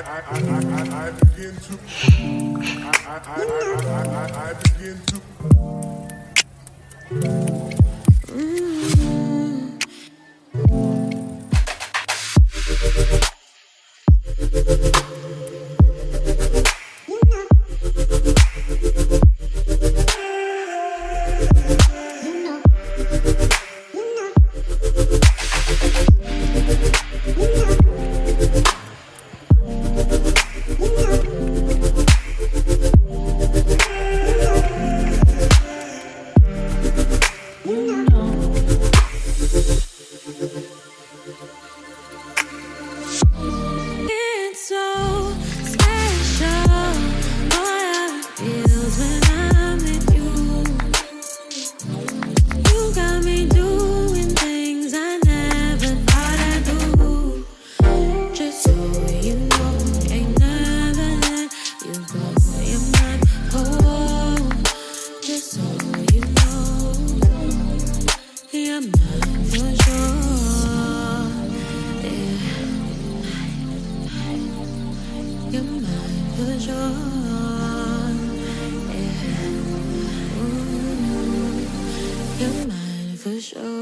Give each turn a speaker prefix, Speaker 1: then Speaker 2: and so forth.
Speaker 1: I begin to I begin to
Speaker 2: It's so special, boy, how it feels when I'm with you. You got me doing things I never thought I'd do. Just so you know, ain't never let you go. You're mine, oh, just so you know, you're mine for sure. You're mine for sure. Yeah. Ooh, you're mine for sure.